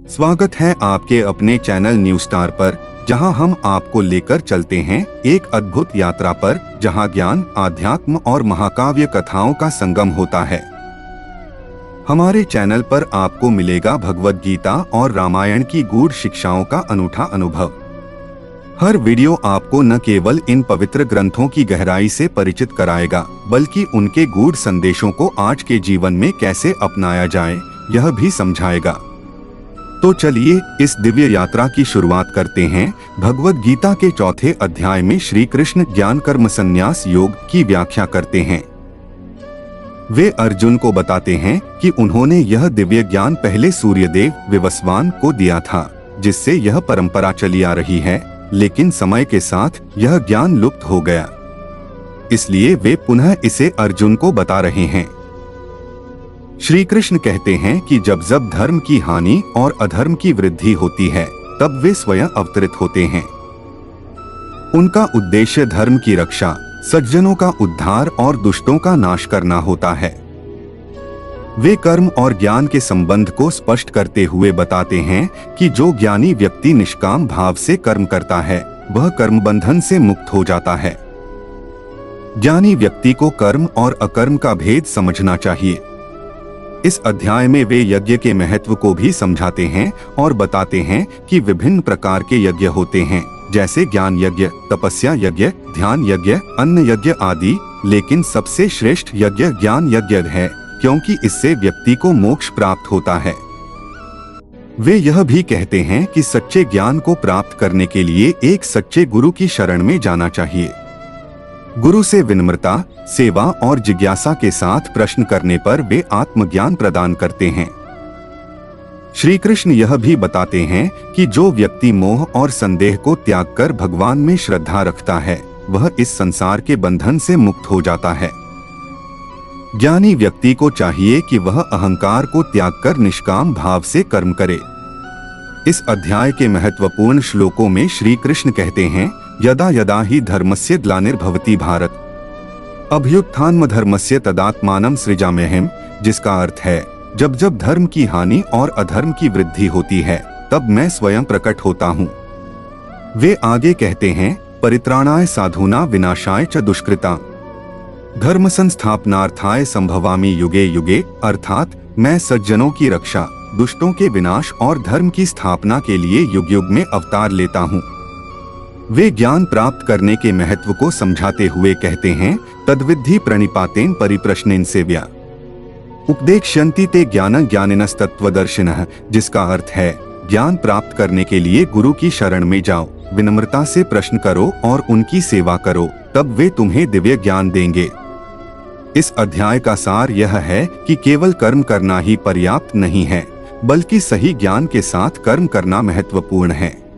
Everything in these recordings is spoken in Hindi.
स्वागत है आपके अपने चैनल न्यूज स्टार पर, जहां हम आपको लेकर चलते हैं एक अद्भुत यात्रा पर, जहां ज्ञान, आध्यात्म और महाकाव्य कथाओं का संगम होता है। हमारे चैनल पर आपको मिलेगा भगवद गीता और रामायण की गूढ़ शिक्षाओं का अनूठा अनुभव। हर वीडियो आपको न केवल इन पवित्र ग्रंथों की गहराई से परिचित कराएगा, बल्कि उनके गूढ़ संदेशों को आज के जीवन में कैसे अपनाया जाए, यह भी समझाएगा। तो चलिए इस दिव्य यात्रा की शुरुआत करते हैं। भगवद गीता के चौथे अध्याय में श्री कृष्ण ज्ञान कर्म संन्यास योग की व्याख्या करते हैं। वे अर्जुन को बताते हैं कि उन्होंने यह दिव्य ज्ञान पहले सूर्यदेव विवस्वान को दिया था, जिससे यह परंपरा चली आ रही है, लेकिन समय के साथ यह ज्ञान लुप्त हो गया। इसलिए वे पुनः इसे अर्जुन को बता रहे हैं। श्री कृष्ण कहते हैं कि जब जब धर्म की हानि और अधर्म की वृद्धि होती है, तब वे स्वयं अवतरित होते हैं। उनका उद्देश्य धर्म की रक्षा, सज्जनों का उद्धार और दुष्टों का नाश करना होता है। वे कर्म और ज्ञान के संबंध को स्पष्ट करते हुए बताते हैं कि जो ज्ञानी व्यक्ति निष्काम भाव से कर्म करता है, वह कर्म बंधन से मुक्त हो जाता है। ज्ञानी व्यक्ति को कर्म और अकर्म का भेद समझना चाहिए। इस अध्याय में वे यज्ञ के महत्व को भी समझाते हैं और बताते हैं कि विभिन्न प्रकार के यज्ञ होते हैं, जैसे ज्ञान यज्ञ, तपस्या यज्ञ, ध्यान यज्ञ, अन्न यज्ञ आदि। लेकिन सबसे श्रेष्ठ यज्ञ ज्ञान यज्ञ है, क्योंकि इससे व्यक्ति को मोक्ष प्राप्त होता है। वे यह भी कहते हैं कि सच्चे ज्ञान को प्राप्त करने के लिए एक सच्चे गुरु की शरण में जाना चाहिए। गुरु से विनम्रता, सेवा और जिज्ञासा के साथ प्रश्न करने पर वे आत्मज्ञान प्रदान करते हैं। श्री कृष्ण यह भी बताते हैं कि जो व्यक्ति मोह और संदेह को त्याग कर भगवान में श्रद्धा रखता है, वह इस संसार के बंधन से मुक्त हो जाता है। ज्ञानी व्यक्ति को चाहिए कि वह अहंकार को त्याग कर निष्काम भाव से कर्म करे। इस अध्याय के महत्वपूर्ण श्लोकों में श्री कृष्ण कहते हैं, यदा यदा हि धर्मस्य ग्लानिर्भवति भारत, अभ्युत्थानमधर्मस्य तदात्मानं सृजाम्यहम्, जिसका अर्थ है जब जब धर्म की हानि और अधर्म की वृद्धि होती है, तब मैं स्वयं प्रकट होता हूँ। वे आगे कहते हैं, परित्राणाय साधूनां विनाशाय च दुष्कृतां, धर्म संस्थापनार्थाय संभवामि युगे युगे, अर्थात मैं सज्जनों की रक्षा, दुष्टों के विनाश और धर्म की स्थापना के लिए युग युग में अवतार लेता हूँ। वे ज्ञान प्राप्त करने के महत्व को समझाते हुए कहते हैं, तद्विद्धि प्रणिपातेन परिप्रश्नेन सेव्या, उपदेक्ष्यन्ति ते ज्ञानं ज्ञानिनस्तत्त्वदर्शिनः, जिसका अर्थ है ज्ञान प्राप्त करने के लिए गुरु की शरण में जाओ, विनम्रता से प्रश्न करो और उनकी सेवा करो, तब वे तुम्हें दिव्य ज्ञान देंगे। इस अध्याय का सार यह है कि केवल कर्म करना ही पर्याप्त नहीं है, बल्कि सही ज्ञान के साथ कर्म करना महत्वपूर्ण है।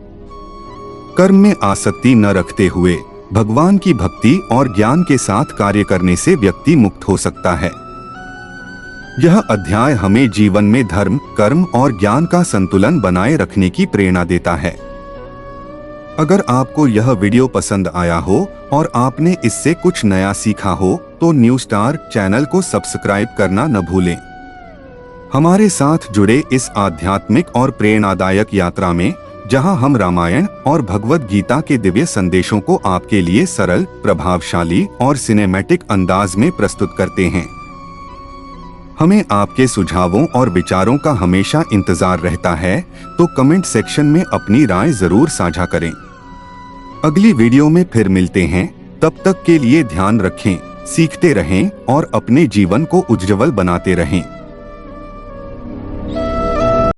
कर्म में आसक्ति न रखते हुए भगवान की भक्ति और ज्ञान के साथ कार्य करने से व्यक्ति मुक्त हो सकता है। यह अध्याय हमें जीवन में धर्म, कर्म और ज्ञान का संतुलन बनाए रखने की प्रेरणा देता है। अगर आपको यह वीडियो पसंद आया हो और आपने इससे कुछ नया सीखा हो, तो न्यूज स्टार चैनल को सब्सक्राइब करना न भूलें। हमारे साथ जुड़े इस आध्यात्मिक और प्रेरणादायक यात्रा में, जहां हम रामायण और भगवद गीता के दिव्य संदेशों को आपके लिए सरल, प्रभावशाली और सिनेमैटिक अंदाज में प्रस्तुत करते हैं। हमें आपके सुझावों और विचारों का हमेशा इंतजार रहता है, तो कमेंट सेक्शन में अपनी राय जरूर साझा करें। अगली वीडियो में फिर मिलते हैं, तब तक के लिए ध्यान रखें, सीखते रहें और अपने जीवन को उज्ज्वल बनाते रहें।